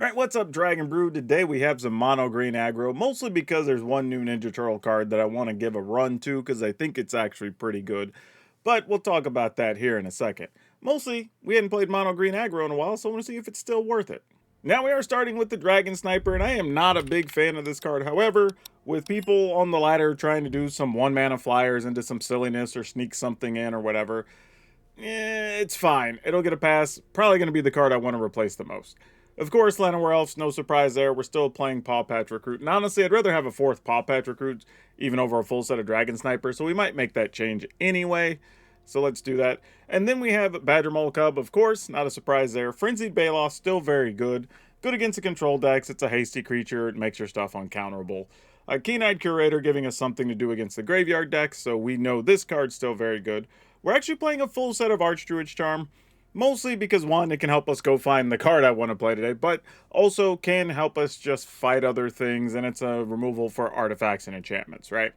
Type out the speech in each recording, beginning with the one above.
Alright, what's up, Dragon Brood? Today we have some Mono Green Aggro, mostly because there's one new Ninja Turtle card that I want to give a run to because I think it's actually pretty good. But we'll talk about that here in a second. Mostly, we hadn't played Mono Green Aggro in a while, so I want to see if it's still worth it. Now we are starting with the Dragon Sniper, and I am not a big fan of this card. However, with people on the ladder trying to do some one-mana flyers into some silliness or sneak something in or whatever, it's fine. It'll get a pass. Probably going to be the card I want to replace the most. Of course, Llanowar Elves, no surprise there. We're still playing Paw Patch Recruit. And honestly, I'd rather have a fourth Paw Patch Recruit even over a full set of Dragon Sniper. So we might make that change anyway. So let's do that. And then we have Badger Mole Cub, of course. Not a surprise there. Frenzied Baloth, still very good. Good against the control decks. It's a hasty creature. It makes your stuff uncounterable. Keen-Eyed Curator giving us something to do against the graveyard decks. So we know this card's still very good. We're actually playing a full set of Archdruid's Charm. Mostly because, one, it can help us go find the card I want to play today, but also can help us just fight other things, and it's a removal for artifacts and enchantments, right?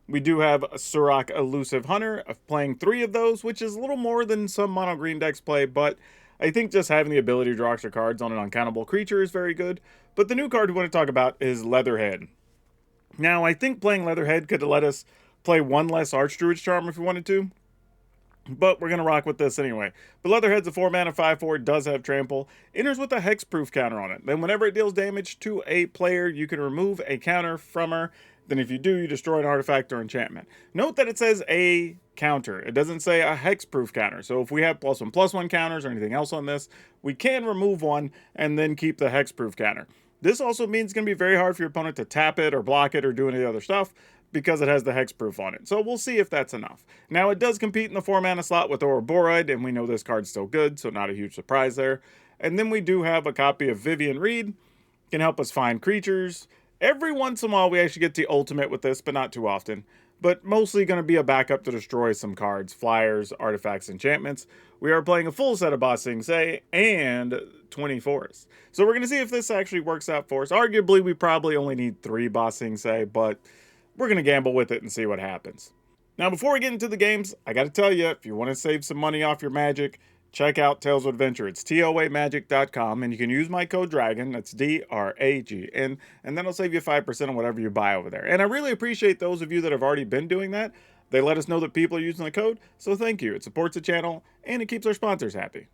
We do have a Surrak Elusive Hunter, playing 3 of those, which is a little more than some mono green decks play, but I think just having the ability to draw extra cards on an uncountable creature is very good. But the new card we want to talk about is Leatherhead. Now, I think playing Leatherhead could let us play one less Archdruid's Charm if we wanted to, but we're going to rock with this anyway. But Leatherhead's a 4-mana 5/4, does have trample, enters with a hexproof counter on it. Then whenever it deals damage to a player, you can remove a counter from her. Then if you do, you destroy an artifact or enchantment. Note that it says a counter. It doesn't say a hexproof counter. So if we have +1/+1 counters or anything else on this, we can remove one and then keep the hexproof counter. This also means it's going to be very hard for your opponent to tap it or block it or do any other stuff, because it has the hexproof on it. So we'll see if that's enough. Now, it does compete in the 4-mana slot with Ouroboros, and we know this card's still good, so not a huge surprise there. And then we do have a copy of Vivian Reed. Can help us find creatures. Every once in a while, we actually get the ultimate with this, but not too often. But mostly going to be a backup to destroy some cards, flyers, artifacts, enchantments. We are playing a full set of Ba Sing Se and 20 forests. So we're going to see if this actually works out for us. Arguably, we probably only need 3 Ba Sing Se, but we're going to gamble with it and see what happens. Now, before we get into the games, I got to tell you, if you want to save some money off your Magic, check out Tales of Adventure. It's toamagic.com, and you can use my code DRAGON, that's DRAGN, and that'll save you 5% on whatever you buy over there. And I really appreciate those of you that have already been doing that. They let us know that people are using the code, so thank you. It supports the channel, and it keeps our sponsors happy.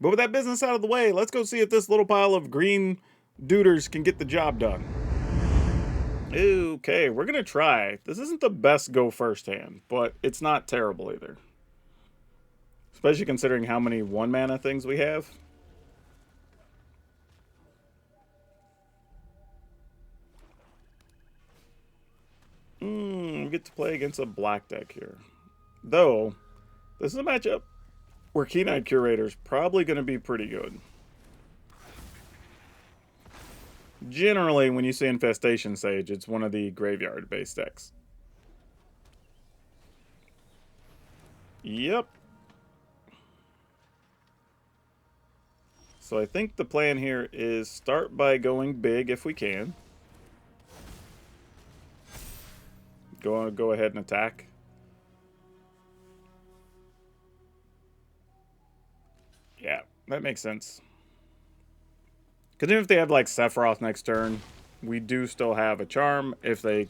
But with that business out of the way, let's go see if this little pile of green duders can get the job done. Okay, we're going to try. This isn't the best go first hand, but it's not terrible either. Especially considering how many 1-mana things we have. We get to play against a black deck here. Though, this is a matchup where Keen-Eyed Curator's probably going to be pretty good. Generally, when you see Infestation Sage, it's one of the graveyard-based decks. Yep. So I think the plan here is start by going big if we can. Go ahead and attack. Yeah, that makes sense. Because even if they have, like, Sephiroth next turn, we do still have a charm. If they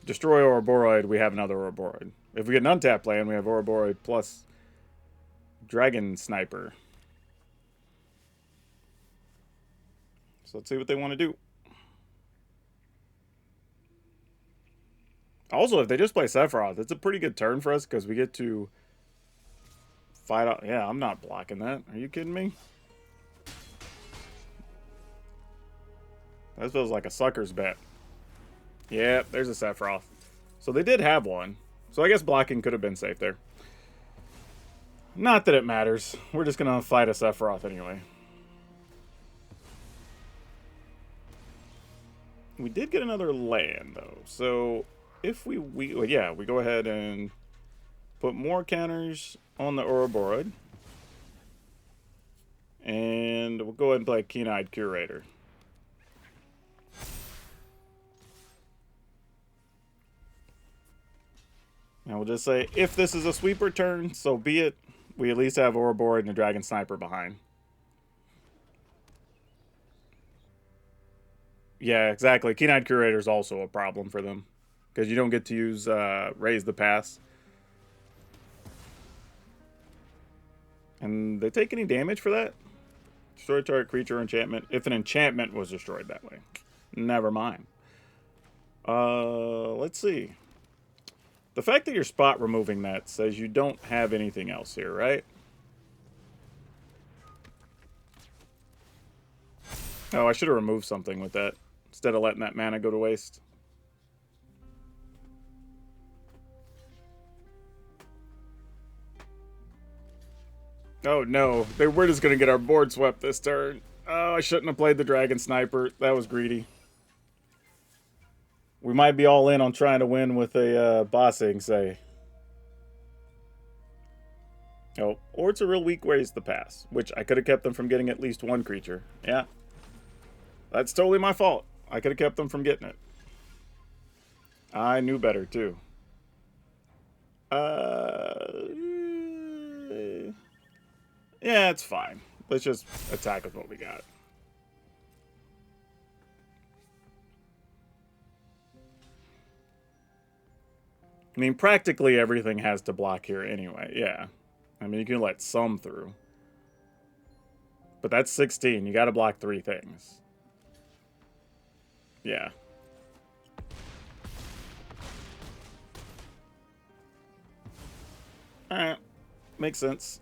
destroy Ouroboros, we have another Ouroboros. If we get an untap land, we have Ouroboros plus Dragon Sniper. So let's see what they want to do. Also, if they just play Sephiroth, it's a pretty good turn for us because we get to fight out. Yeah, I'm not blocking that. Are you kidding me? That feels like a sucker's bet. Yeah, there's a Sephiroth. So they did have one. So I guess blocking could have been safe there. Not that it matters. We're just going to fight a Sephiroth anyway. We did get another land, though. So if we go ahead and put more counters on the Ouroboros. And we'll go ahead and play Keen-Eyed Curator. And we'll just say, if this is a sweeper turn, so be it. We at least have Ouroboros and a Dragon Sniper behind. Yeah, exactly. Keen-Eyed Curator is also a problem for them. Because you don't get to use Raise the Pass. And they take any damage for that? Destroy target creature or enchantment. If an enchantment was destroyed that way. Never mind. Let's see. The fact that you're spot removing that says you don't have anything else here, right? Oh, I should have removed something with that instead of letting that mana go to waste. Oh no, we're just gonna get our board swept this turn. Oh, I shouldn't have played the Dragon Sniper. That was greedy. We might be all in on trying to win with a bossing, say. Oh, or it's a real weak Raise the Pass, which I could have kept them from getting at least one creature. Yeah. That's totally my fault. I could have kept them from getting it. I knew better, too. Yeah, it's fine. Let's just attack with what we got. I mean, practically everything has to block here anyway, yeah. I mean, you can let some through. But that's 16. You got to block 3 things. Yeah. Alright. Makes sense.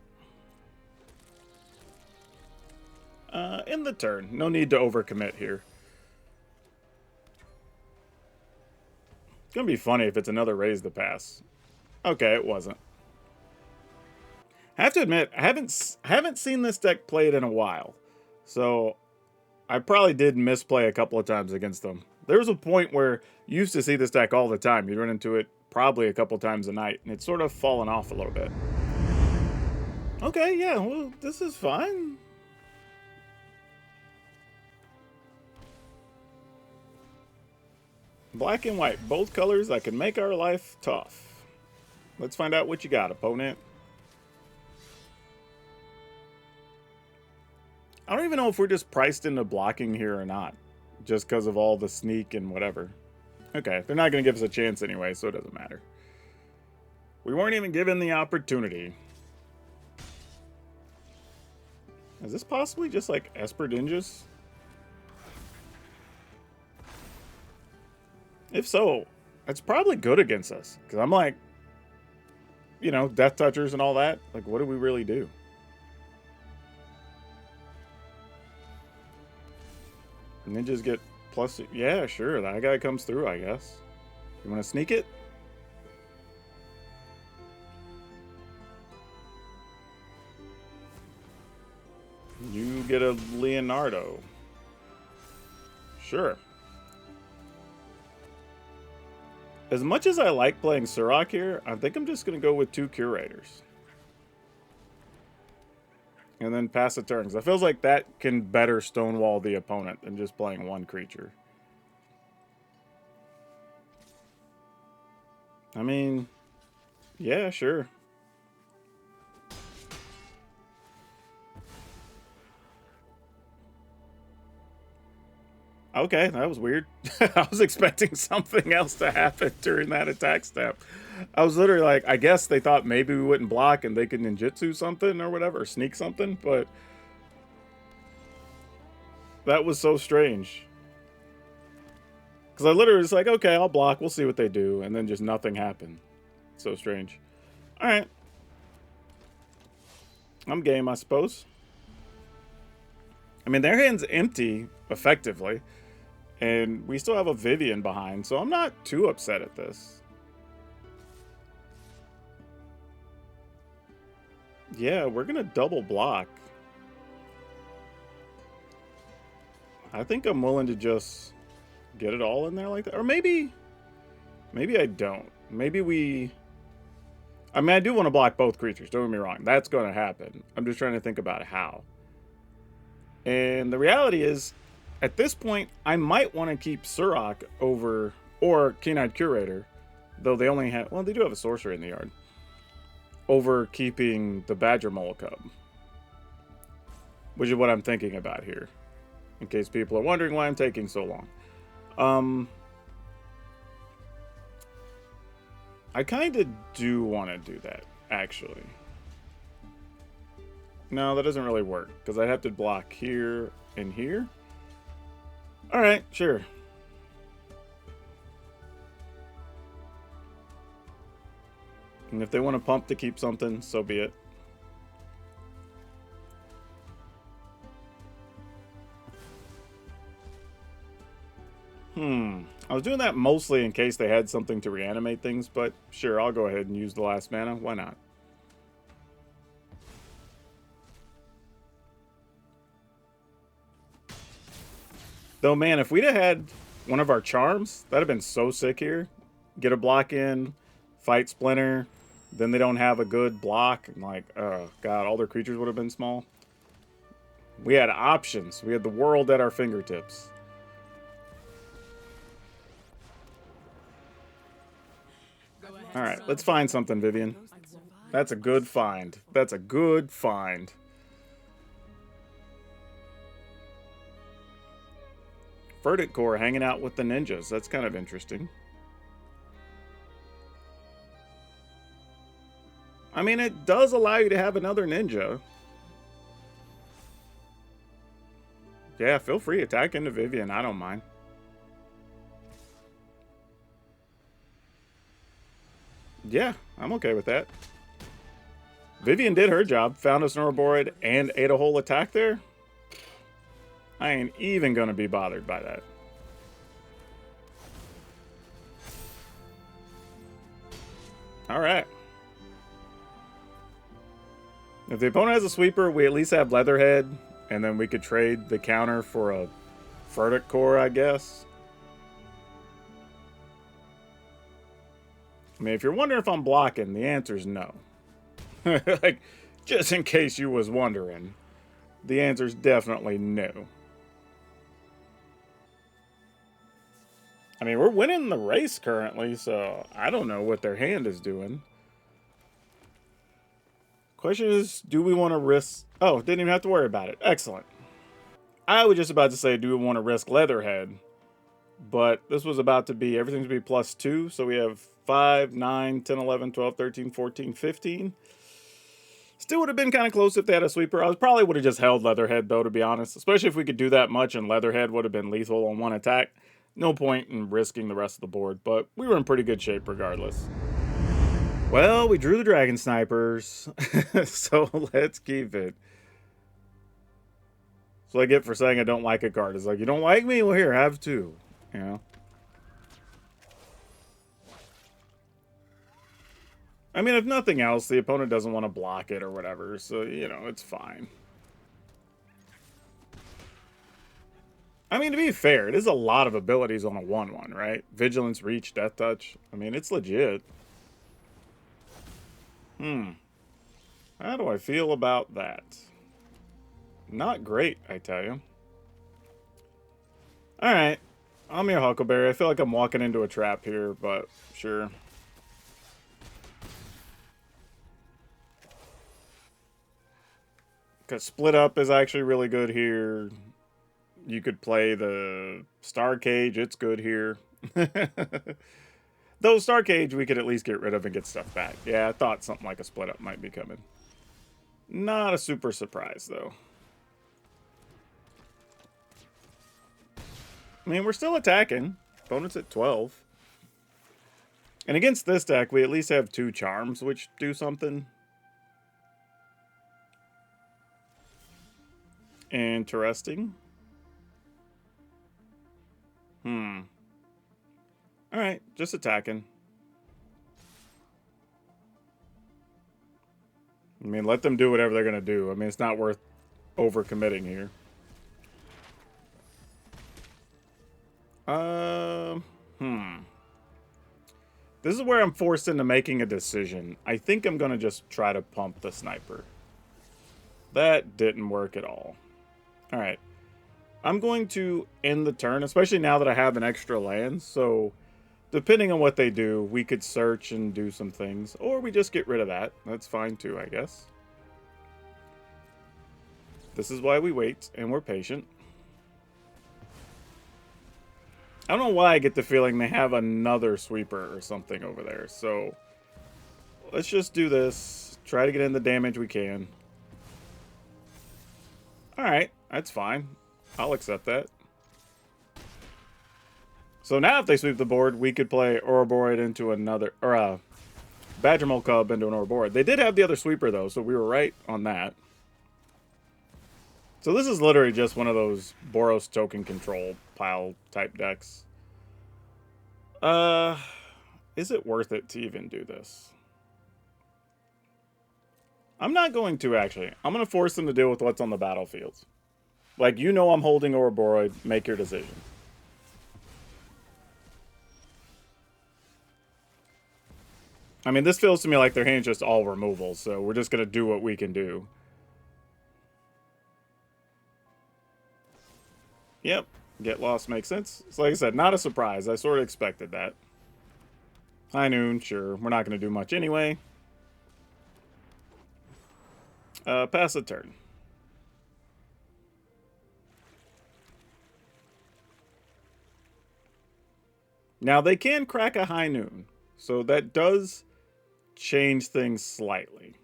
In the turn. No need to overcommit here. It's going to be funny if it's another Raise the Pass. Okay, it wasn't. I have to admit, I haven't seen this deck played in a while. So, I probably did misplay a couple of times against them. There was a point where you used to see this deck all the time. You'd run into it probably a couple times a night, and it's sort of fallen off a little bit. Okay, yeah, well, this is fine. Black and white, both colors that can make our life tough. Let's find out what you got, opponent. I don't even know if we're just priced into blocking here or not. Just because of all the sneak and whatever. Okay, they're not going to give us a chance anyway, so it doesn't matter. We weren't even given the opportunity. Is this possibly just like Esper Ninjas? If so, that's probably good against us. Because I'm like, you know, Death Touchers and all that. Like, what do we really do? Ninjas get plus... Yeah, sure. That guy comes through, I guess. You want to sneak it? You get a Leonardo. Sure. As much as I like playing Surrak here, I think I'm just going to go with 2 Curators. And then pass the turn. Because I feels like that can better stonewall the opponent than just playing 1 creature. I mean, yeah, sure. Okay, that was weird. I was expecting something else to happen during that attack step. I was literally like, I guess they thought maybe we wouldn't block and they could ninjutsu something or whatever, or sneak something, but that was so strange. Because I literally was like, okay, I'll block, we'll see what they do, and then just nothing happened. So strange. Alright. I'm game, I suppose. I mean, their hand's empty, effectively. And we still have a Vivian behind, so I'm not too upset at this. Yeah, we're going to double block. I think I'm willing to just get it all in there like that. Or maybe I don't. Maybe we... I mean, I do want to block both creatures, don't get me wrong. That's going to happen. I'm just trying to think about how. And the reality is, at this point, I might want to keep Surrak over, or Keen-Eyed Curator, though they only have, well, they do have a Sorcerer in the yard, over keeping the Badger Mole Cub, which is what I'm thinking about here, in case people are wondering why I'm taking so long. I kind of do want to do that, actually. No, that doesn't really work, because I have to block here and here. Alright, sure. And if they want to pump to keep something, so be it. I was doing that mostly in case they had something to reanimate things, but sure, I'll go ahead and use the last mana. Why not? Though, man, if we'd have had one of our charms, that'd have been so sick here. Get a block in, fight Splinter, then they don't have a good block. And like, oh, God, all their creatures would have been small. We had options. We had the world at our fingertips. Alright, let's find something, Vivian. That's a good find. That's a good find. Verdict Core hanging out with the ninjas. That's kind of interesting. I mean, it does allow you to have another ninja. Yeah, feel free. Attack into Vivian. I don't mind. Yeah, I'm okay with that. Vivian did her job. Found a Snowboard and ate a whole attack there. I ain't even gonna be bothered by that. Alright. If the opponent has a sweeper, we at least have Leatherhead, and then we could trade the counter for a Verdict Core, I guess. I mean, if you're wondering if I'm blocking, the answer is no. Like, just in case you was wondering, the answer is definitely no. I mean, we're winning the race currently, so I don't know what their hand is doing. Question is, do we want to risk... Oh, didn't even have to worry about it. Excellent. I was just about to say, do we want to risk Leatherhead? But this was about to be, everything's to be +2, so we have 5, 9, 10, 11, 12, 13, 14, 15. Still would have been kind of close if they had a sweeper. I probably would have just held Leatherhead, though, to be honest. Especially if we could do that much and Leatherhead would have been lethal on one attack. No point in risking the rest of the board, but we were in pretty good shape regardless. Well, we drew the Dragon Snipers, so let's keep it. That's what I get for saying I don't like a card. It's like, you don't like me? Well, here, have two. You know? I mean, if nothing else, the opponent doesn't want to block it or whatever, so, you know, it's fine. I mean, to be fair, it is a lot of abilities on a 1/1, right? Vigilance, Reach, Death Touch. I mean, it's legit. How do I feel about that? Not great, I tell you. Alright. I'm your Huckleberry. I feel like I'm walking into a trap here, but sure. Because Split Up is actually really good here. You could play the Star Cage. It's good here. Though Star Cage we could at least get rid of and get stuff back. Yeah, I thought something like a Split Up might be coming. Not a super surprise, though. I mean, we're still attacking. Opponent's at 12. And against this deck, we at least have 2 charms, which do something. Interesting. Alright, just attacking. I mean, let them do whatever they're going to do. I mean, it's not worth overcommitting here. This is where I'm forced into making a decision. I think I'm going to just try to pump the sniper. That didn't work at all. Alright. I'm going to end the turn, especially now that I have an extra land. So, depending on what they do, we could search and do some things. Or we just get rid of that. That's fine too, I guess. This is why we wait and we're patient. I don't know why I get the feeling they have another sweeper or something over there. So let's just do this. Try to get in the damage we can. Alright, that's fine. I'll accept that. So now if they sweep the board, we could play Ouroboros into another, or Badgermole Cub into an Ouroboros. They did have the other sweeper though, so we were right on that. So this is literally just one of those Boros token control pile type decks. Is it worth it to even do this? I'm not going to, actually. I'm going to force them to deal with what's on the battlefield. Like, you know I'm holding Ouroboros. Make your decision. I mean, this feels to me like their hand's just all removal, so we're just going to do what we can do. Yep. Get lost makes sense. So like I said, not a surprise. I sort of expected that. High noon, sure. We're not going to do much anyway. Pass a turn. Now, they can crack a high noon, so that does change things slightly.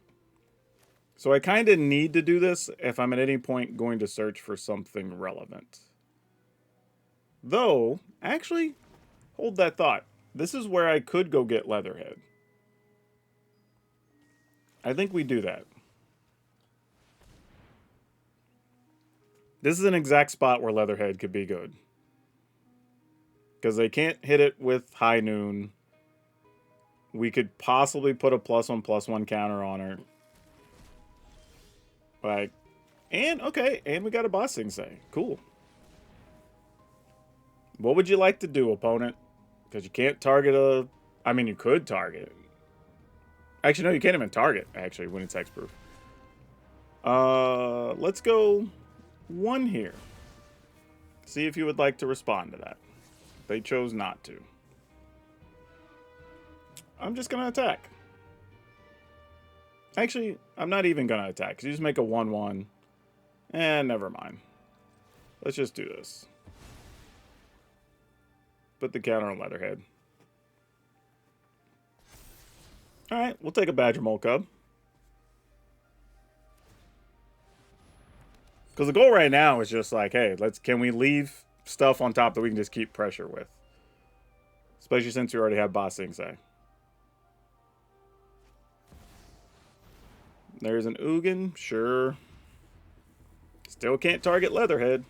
So I kind of need to do this if I'm at any point going to search for something relevant. Though, actually, hold that thought. This is where I could go get Leatherhead. I think we do that. This is an exact spot where Leatherhead could be good. Because they can't hit it with High Noon. We could possibly put a +1/+1 counter on her. Like, and, okay, and we got a Boss Sensei. Cool. What would you like to do, opponent? Because you can't target a... I mean, you could target. Actually, no, you can't even target, actually, when it's hexproof. Let's go 1 here. See if you would like to respond to that. They chose not to. I'm just going to attack. Actually, I'm not even going to attack, because you just make a 1/1. And never mind. Let's just do this. Put the counter on Leatherhead. Alright, we'll take a Badgermole Cub. Because the goal right now is just like, hey, can we leave stuff on top that we can just keep pressure with? Especially since we already have Boss Sensei. There's an Ugin, sure. Still can't target Leatherhead.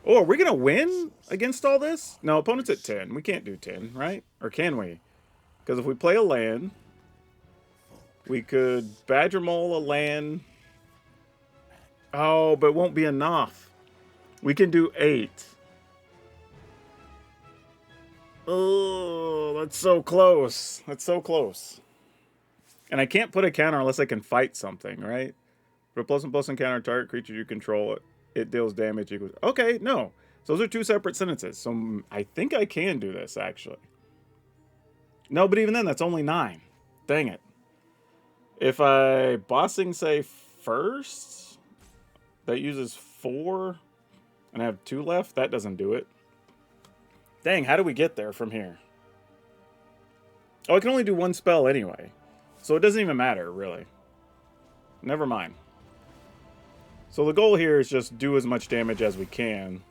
Oh, are we going to win against all this? No, opponent's at 10. We can't do 10, right? Or can we? Because if we play a land, we could Badgermole a land. Oh, but it won't be enough. We can do 8. Oh, that's so close. That's so close. And I can't put a counter unless I can fight something, right? For a +1/+1 counter target creature you control, it deals damage equals... Okay, no. So those are 2 separate sentences. So I think I can do this, actually. No, but even then, that's only 9. Dang it. If I Boss Sensei first, that uses 4, and I have 2 left, that doesn't do it. Dang, how do we get there from here? Oh, I can only do 1 spell anyway. So it doesn't even matter, really. Never mind. So the goal here is just do as much damage as we can.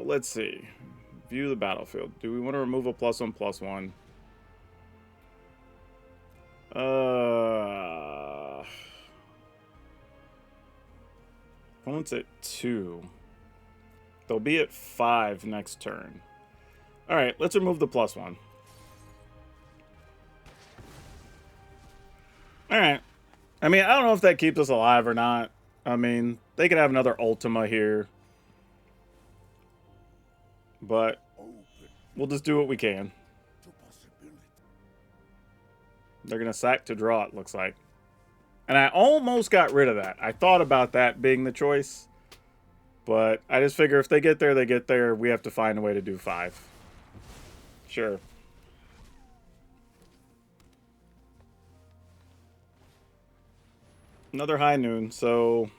Let's see. View the battlefield. Do we want to remove a +1/+1? Opponent's at 2. They'll be at 5 next turn. Alright, let's remove the +1. Alright. I mean, I don't know if that keeps us alive or not. I mean, they could have another Ultima here. But we'll just do what we can. They're going to sack to draw, it looks like. And I almost got rid of that. I thought about that being the choice. But I just figure if they get there, they get there. We have to find a way to do 5. Sure. Another high noon. So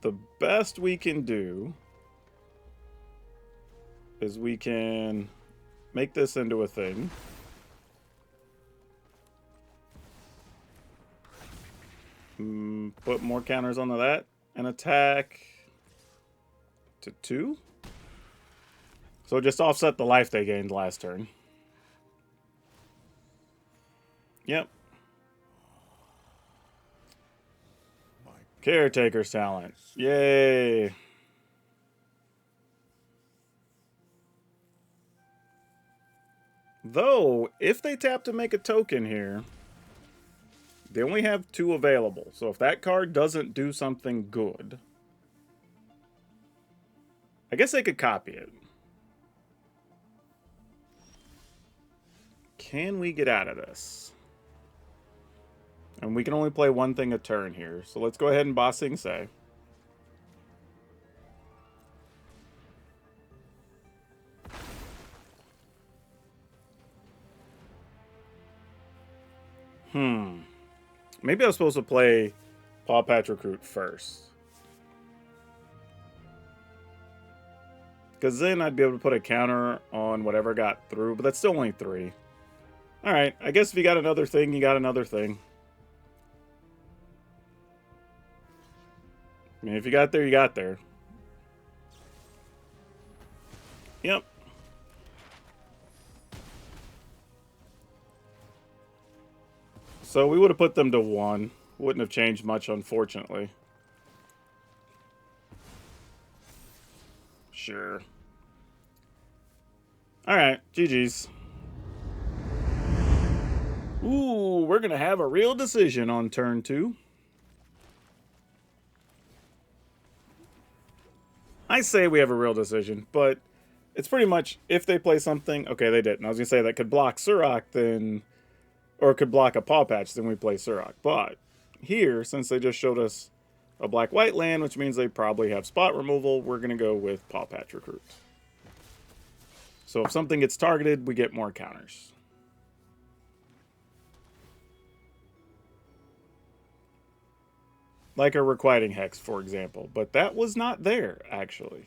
the best we can do is we can make this into a thing. Put more counters onto that and attack to 2. So just offset the life they gained last turn. Yep. Caretaker's talent. Yay. Though, if they tap to make a token here, they only have 2 available. So if that card doesn't do something good, I guess they could copy it. Can we get out of this? And we can only play one thing a turn here. So let's go ahead and Ba Sing Se. Maybe I was supposed to play Paw Patch Recruit first. Because then I'd be able to put a counter on whatever got through. But that's still only 3. Alright, I guess if you got another thing, you got another thing. I mean, if you got there, you got there. Yep. So we would have put them to 1. Wouldn't have changed much, unfortunately. Sure. Alright, GG's. Ooh, we're going to have a real decision on turn 2. I say we have a real decision, but it's pretty much if they play something... Okay, they didn't. I was going to say that could block Surrak, then... Or could block a Paw Patch, then we play Surrak. But here, since they just showed us a black-white land, which means they probably have spot removal, we're going to go with Paw Patch Recruit. So if something gets targeted, we get more counters. Like a Requiting Hex, for example. But that was not there, actually.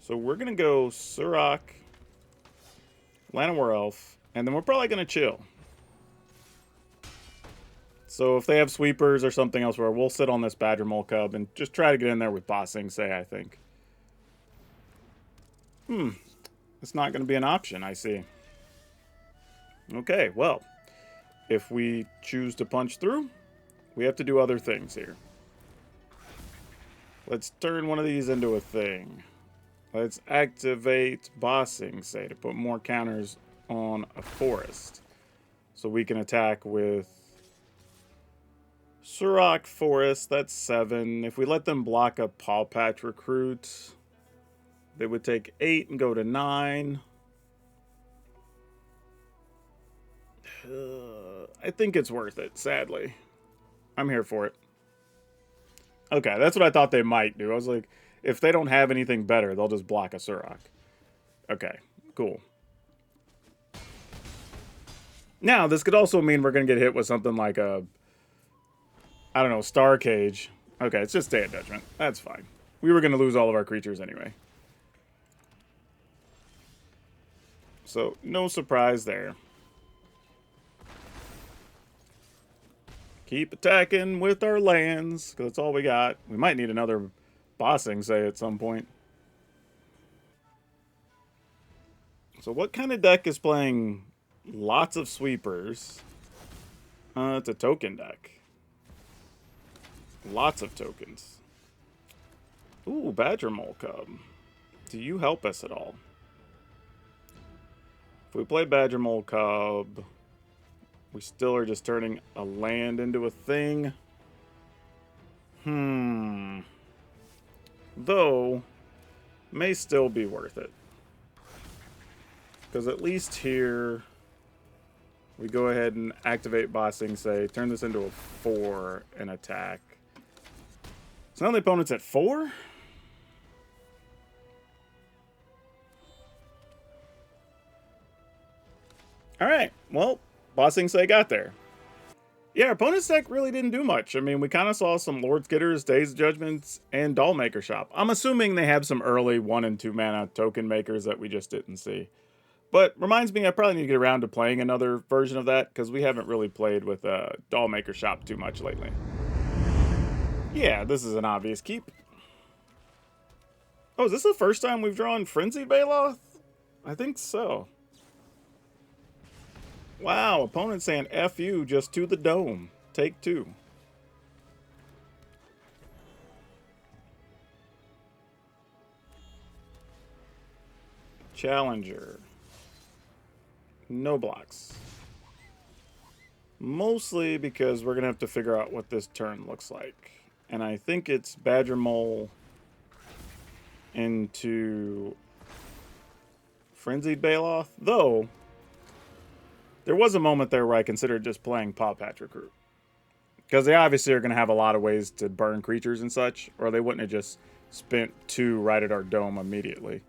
So we're going to go Surrak, Llanowar Elf, and then we're probably going to chill. So if they have sweepers or something else, where we'll sit on this Badger Mole Cub and just try to get in there with Ba Sing Se, I think. It's not going to be an option, I see. Okay, well, if we choose to punch through, we have to do other things here. Let's turn one of these into a thing. Let's activate Ba Sing Se to put more counters on a forest. So we can attack with Surrak Forest, that's 7. If we let them block a Paw Patch Recruit, they would take 8 and go to 9. I think it's worth it, sadly. I'm here for it. Okay, that's what I thought they might do. I was like, if they don't have anything better, they'll just block a Surrak. Okay, cool. Now, this could also mean we're going to get hit with something like a... I don't know, Star Cage. Okay, it's just Day of Judgment. That's fine. We were going to lose all of our creatures anyway. So, no surprise there. Keep attacking with our lands, because that's all we got. We might need another Ba Sing Se at some point. So what kind of deck is playing lots of sweepers? It's a token deck. Lots of tokens. Ooh, Badger Mole Cub. Do you help us at all? If we play Badger Mole Cub, we still are just turning a land into a thing. Though, may still be worth it. Because at least here, we go ahead and activate Ba Sing Se, turn this into a 4 and attack. So now the opponent's at 4? Alright, well, Ba Sing Se got there. Yeah, opponent's deck really didn't do much. I mean, we kind of saw some Lord's Getters, Days of Judgments, and Dollmaker Shop. I'm assuming they have some early 1 and 2 mana token makers that we just didn't see. But reminds me, I probably need to get around to playing another version of that, because we haven't really played with Dollmaker Shop too much lately. Yeah, this is an obvious keep. Oh, is this the first time we've drawn Frenzied Baloth? I think so. Wow, opponent saying F you just to the dome. Take 2. Challenger. No blocks. Mostly because we're going to have to figure out what this turn looks like. And I think it's Badger Mole into Frenzied Baloth. Though, there was a moment there where I considered just playing Pawpatch Recruit. Because they obviously are going to have a lot of ways to burn creatures and such, or they wouldn't have just spent 2 right at our dome immediately.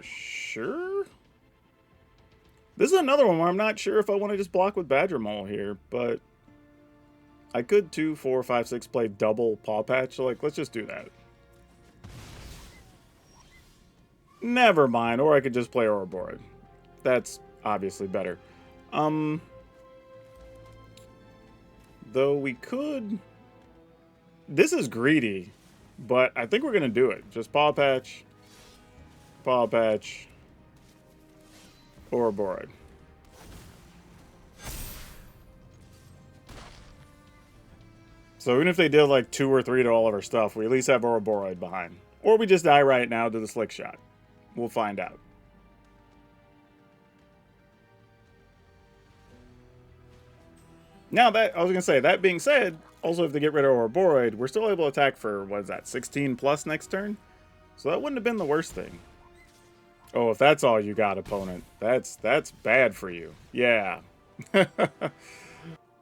Sure? This is another one where I'm not sure if I want to just block with Badger Mole here, but I could 2, 4, 5, 6 play double Pawpatch, so like, let's just do that. Never mind, or I could just play Ouroboros. That's obviously better. Though we could... This is greedy, but I think we're going to do it. Just Pawpatch, Pawpatch, Ouroboros. So even if they did like 2 or 3 to all of our stuff, we at least have Ouroboros behind. Or we just die right now to the Slick Shot. We'll find out. Now that, I was going to say, that being said, also if they get rid of Ouroboros, we're still able to attack for, what is that, 16 plus next turn? So that wouldn't have been the worst thing. Oh, if that's all you got, opponent, that's bad for you. Yeah.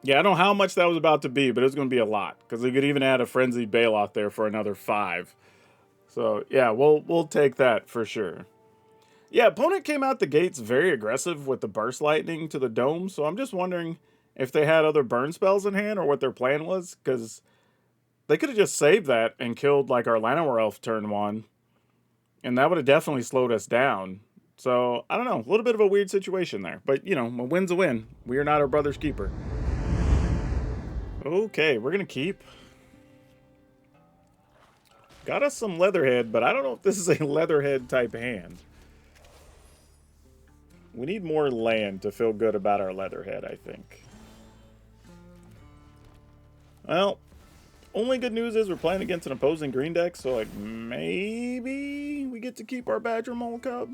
Yeah, I don't know how much that was about to be, but it was going to be a lot. Because they could even add a Frenzied Baloth there for another 5. So, yeah, we'll take that for sure. Yeah, opponent came out the gates very aggressive with the Burst Lightning to the dome, so I'm just wondering if they had other burn spells in hand or what their plan was, because they could have just saved that and killed, like, our Llanowar Elf turn 1, and that would have definitely slowed us down. So, I don't know, a little bit of a weird situation there, but, you know, a win's a win. We are not our brother's keeper. Okay, we're going to keep. Got us some Leatherhead, but I don't know if this is a Leatherhead type hand. We need more land to feel good about our Leatherhead, I think. Well, only good news is we're playing against an opposing green deck, so like maybe we get to keep our Badger Mole Cub.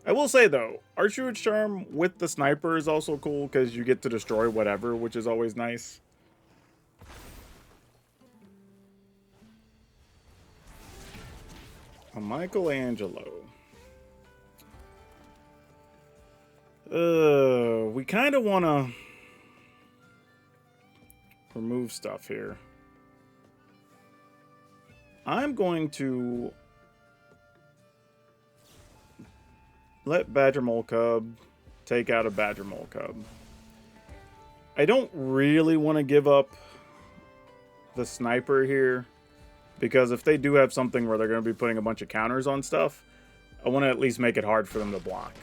I will say though, Archery Charm with the Sniper is also cool because you get to destroy whatever, which is always nice. A Michelangelo. We kind of want to remove stuff here. I'm going to let Badger Mole Cub take out a Badger Mole Cub. I don't really want to give up the Sniper here, because if they do have something where they're going to be putting a bunch of counters on stuff, I want to at least make it hard for them to block.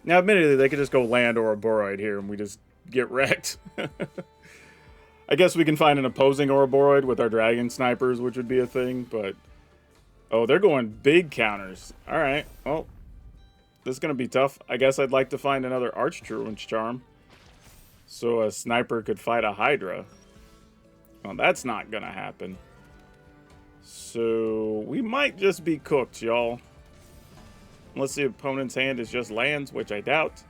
Now, admittedly, they could just go land or a Boroid here and we just get wrecked. I guess we can find an opposing Ouroboros with our Dragon Snipers, which would be a thing, but... Oh, they're going big counters. Alright, well, this is going to be tough. I guess I'd like to find another Arch-Truant's Charm, so a Sniper could fight a Hydra. Well, that's not going to happen. So, we might just be cooked, y'all. Unless the opponent's hand is just lands, which I doubt.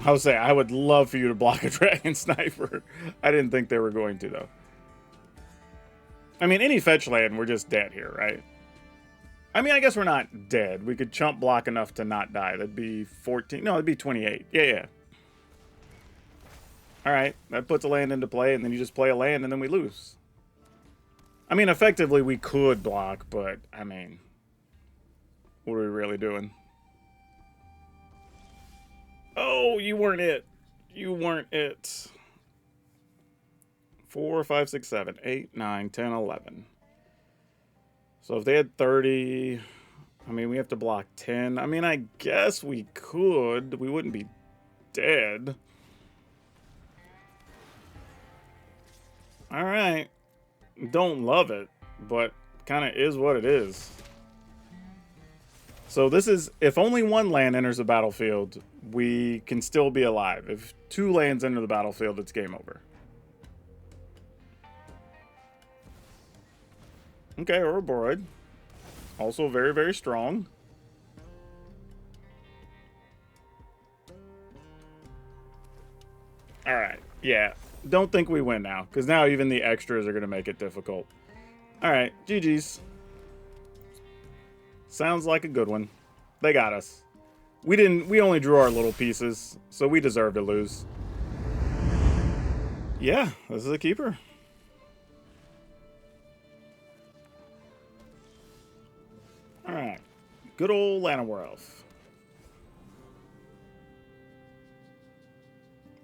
I would say, I would love for you to block a Dragon Sniper. I didn't think they were going to, though. I mean, any fetch land, we're just dead here, right? I mean, I guess we're not dead. We could chump block enough to not die. That'd be 14. No, it'd be 28. Yeah. Alright, that puts a land into play, and then you just play a land, and then we lose. I mean, effectively, we could block, but, I mean, what are we really doing? Oh, you weren't it. You weren't it. 4, 5, 6, 7, 8, 9, 10, 11. So if they had 30, I mean, we have to block 10. I mean, I guess we could. We wouldn't be dead. All right. Don't love it, but kind of is what it is. So this is, if only one land enters the battlefield, we can still be alive. If 2 lands enter the battlefield, it's game over. Okay, Ouroboros. Also very, very strong. Alright, yeah. Don't think we win now, because now even the extras are going to make it difficult. Alright, GG's. Sounds like a good one. They got us. We only drew our little pieces, so we deserve to lose. Yeah, this is a keeper. Alright. Good old Landfall.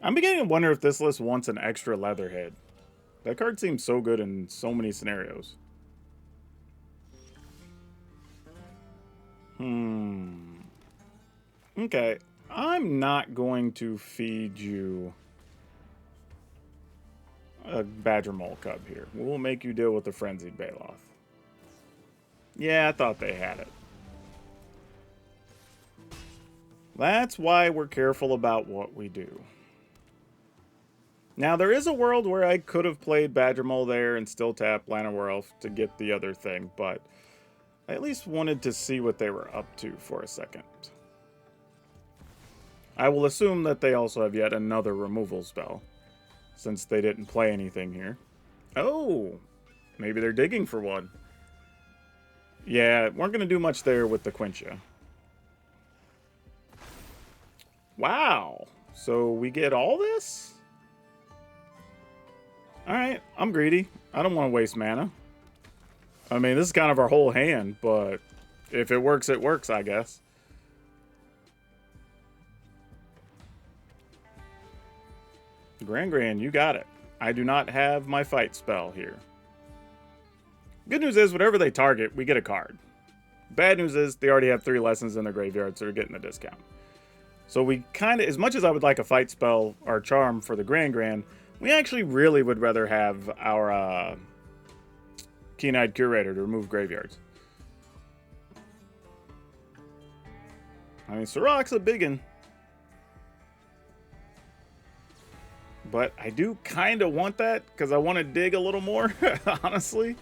I'm beginning to wonder if this list wants an extra Leatherhead. That card seems so good in so many scenarios. Okay. I'm not going to feed you a Badger Mole Cub here. We'll make you deal with the Frenzied Baloth. Yeah, I thought they had it. That's why we're careful about what we do. Now, there is a world where I could have played Badger Mole there and still tap Landfall to get the other thing, but I at least wanted to see what they were up to for a second. I will assume that they also have yet another removal spell, since they didn't play anything here. Oh, maybe they're digging for one. Yeah, weren't going to do much there with the Quincha. Wow, so we get all this? Alright, I'm greedy. I don't want to waste mana. I mean, this is kind of our whole hand, but if it works, I guess. Grand, you got it. I do not have my fight spell here. Good news is, whatever they target, we get a card. Bad news is, they already have 3 lessons in their graveyard, so they're getting the discount. So we kind of, as much as I would like a fight spell or charm for the Grand, we actually really would rather have our Keen-Eyed Curator to remove graveyards. I mean, Sirach's a biggin'. But I do kind of want that, because I want to dig a little more, honestly.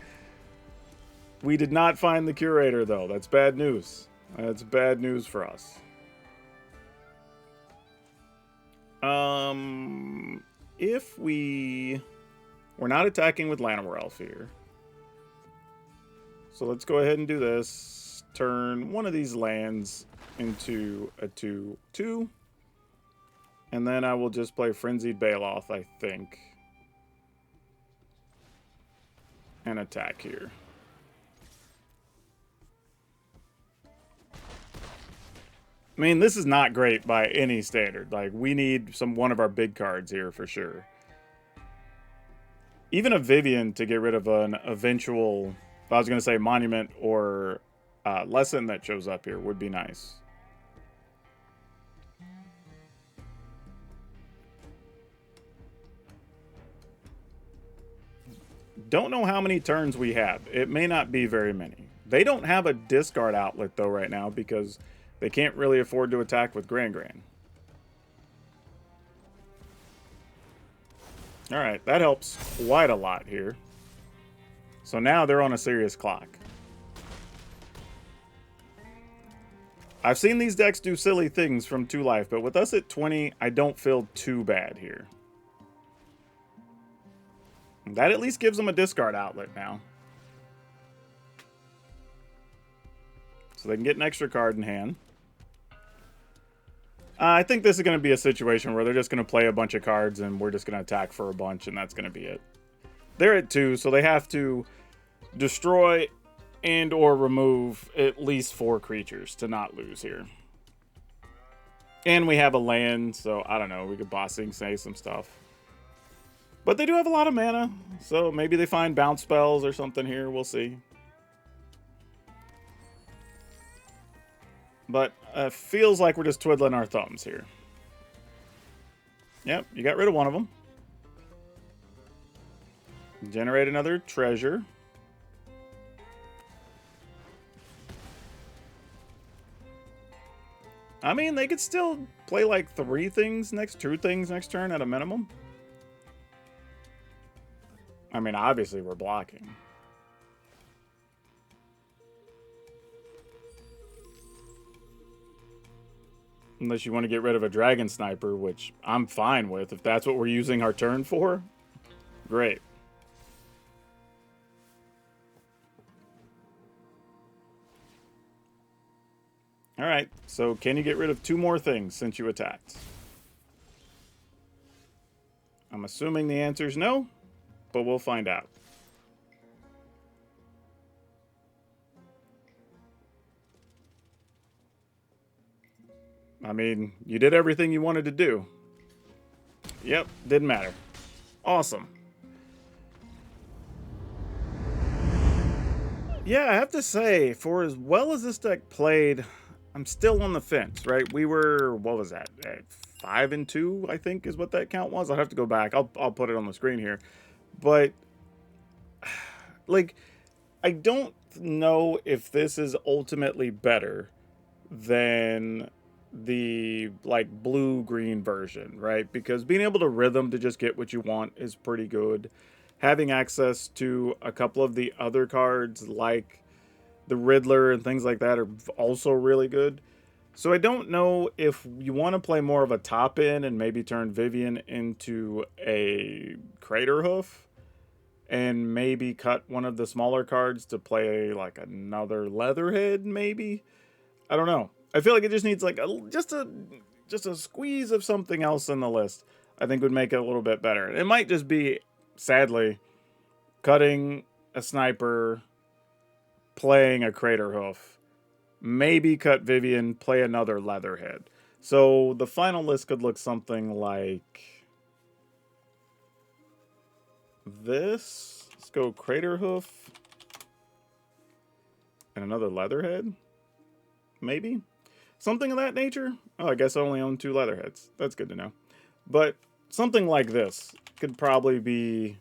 We did not find the Curator, though. That's bad news. That's bad news for us. If we're not attacking with Llanowar Elf here. So let's go ahead and do this. Turn one of these lands into a 2/2. And then I will just play Frenzied Baloth, I think. And attack here. I mean, this is not great by any standard. Like, we need one of our big cards here for sure. Even a Vivian to get rid of an eventual, I was going to say monument or lesson that shows up here would be nice. Don't know how many turns we have. It may not be very many. They don't have a discard outlet though right now because they can't really afford to attack with Grand. Alright, that helps quite a lot here. So now they're on a serious clock. I've seen these decks do silly things from 2 life, but with us at 20, I don't feel too bad here. That at least gives them a discard outlet now. So they can get an extra card in hand. I think this is going to be a situation where they're just going to play a bunch of cards and we're just going to attack for a bunch and that's going to be it. They're at 2, so they have to destroy and or remove at least 4 creatures to not lose here. And we have a land, so I don't know, we could bossing say some stuff. But they do have a lot of mana, so maybe they find bounce spells or something here, we'll see. But feels like we're just twiddling our thumbs here. Yep, you got rid of one of them. Generate another treasure. I mean, they could still play like 2 things next turn at a minimum. I mean, obviously we're blocking. Unless you want to get rid of a dragon sniper, which I'm fine with. If that's what we're using our turn for, great. All right, so can you get rid of 2 more things since you attacked? I'm assuming the answer is no, but we'll find out. I mean, you did everything you wanted to do. Yep, didn't matter. Awesome. Yeah, I have to say, for as well as this deck played, I'm still on the fence, right? We were, what was that? 5-2, I think is what that count was. I'll have to go back. I'll put it on the screen here. But, like, I don't know if this is ultimately better than the, like, blue-green version, right? Because being able to rhythm to just get what you want is pretty good. Having access to a couple of the other cards, like the Riddler and things like that, are also really good. So I don't know if you want to play more of a top-in and maybe turn Vivian into a Crater Hoof and maybe cut one of the smaller cards to play like another Leatherhead, maybe? I don't know. I feel like it just needs like just a squeeze of something else in the list. I think would make it a little bit better. It might just be, sadly, cutting a sniper, playing a Crater Hoof, maybe cut Vivian, play another Leatherhead. So the final list could look something like this. Let's go Crater Hoof and another Leatherhead, maybe? Something of that nature? Oh, I guess I only own 2 Leatherheads. That's good to know. But something like this could probably be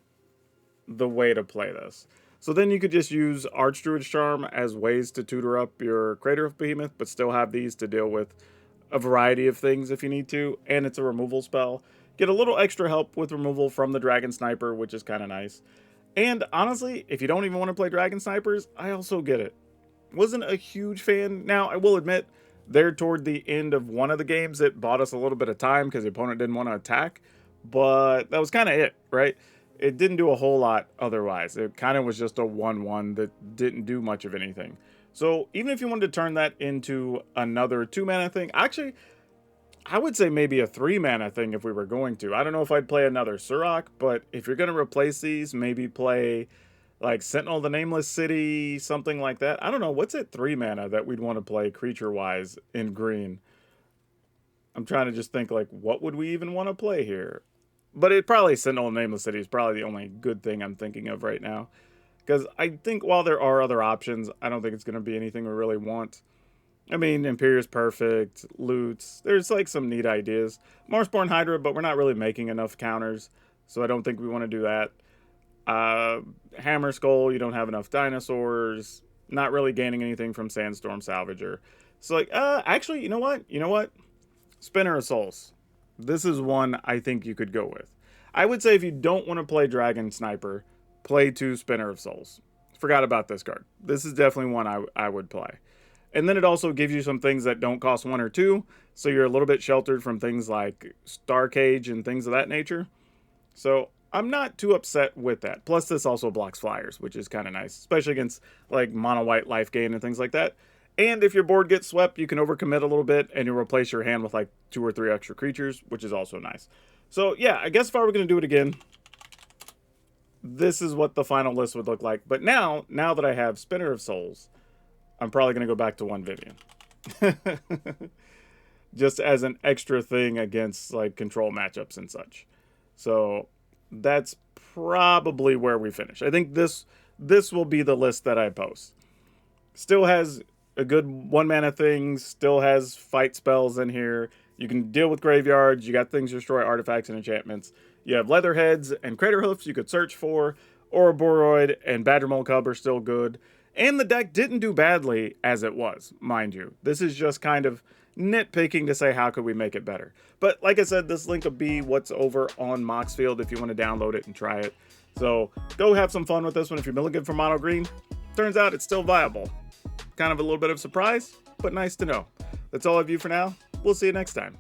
the way to play this. So then you could just use Archdruid's Charm as ways to tutor up your Crater of Behemoth, but still have these to deal with a variety of things if you need to. And it's a removal spell. Get a little extra help with removal from the Dragon Sniper, which is kind of nice. And honestly, if you don't even want to play Dragon Snipers, I also get it. Wasn't a huge fan. Now, I will admit, there toward the end of one of the games, it bought us a little bit of time because the opponent didn't want to attack. But that was kind of it, right? It didn't do a whole lot otherwise. It kind of was just a 1/1 that didn't do much of anything. So even if you wanted to turn that into another 2-mana thing, actually, I would say maybe a 3-mana thing if we were going to. I don't know if I'd play another Surrak, but if you're going to replace these, maybe play like Sentinel of the Nameless City, something like that. I don't know. What's at 3-mana that we'd want to play creature-wise in green? I'm trying to just think, like, what would we even want to play here? But it probably, Sentinel of the Nameless City is probably the only good thing I'm thinking of right now. Because I think while there are other options, I don't think it's going to be anything we really want. I mean, Imperious Perfect, Loots, there's like some neat ideas. Marshborn Hydra, but we're not really making enough counters, so I don't think we want to do that. Hammer Skull, you don't have enough dinosaurs. Not really gaining anything from Sandstorm Salvager. So like, actually, you know what? Spinner of Souls. This is one I think you could go with. I would say if you don't want to play Dragon Sniper, play 2 Spinner of Souls. Forgot about this card. This is definitely one I would play. And then it also gives you some things that don't cost 1 or 2, so you're a little bit sheltered from things like Star Cage and things of that nature. So I'm not too upset with that. Plus, this also blocks flyers, which is kind of nice, especially against like mono white life gain and things like that. And if your board gets swept, you can overcommit a little bit and you'll replace your hand with like 2 or 3 extra creatures, which is also nice. So yeah, I guess if I were going to do it again, this is what the final list would look like. But now that I have Spinner of Souls, I'm probably going to go back to 1 Vivian. Just as an extra thing against like control matchups and such. So that's probably where we finish. I think this will be the list that I post. Still has a good 1-mana things, still has fight spells in here. You can deal with graveyards, you got things to destroy artifacts and enchantments. You have Leatherheads and Crater Hoofs you could search for. Ouroboros and Badgermole Cub are still good. And the deck didn't do badly as it was, mind you. This is just kind of nitpicking to say how could we make it better. But like I said, this link will be what's over on Moxfield if you want to download it and try it. So go have some fun with this one if you're looking for Mono Green. Turns out it's still viable. Kind of a little bit of surprise, but nice to know. That's all I have you for now. We'll see you next time.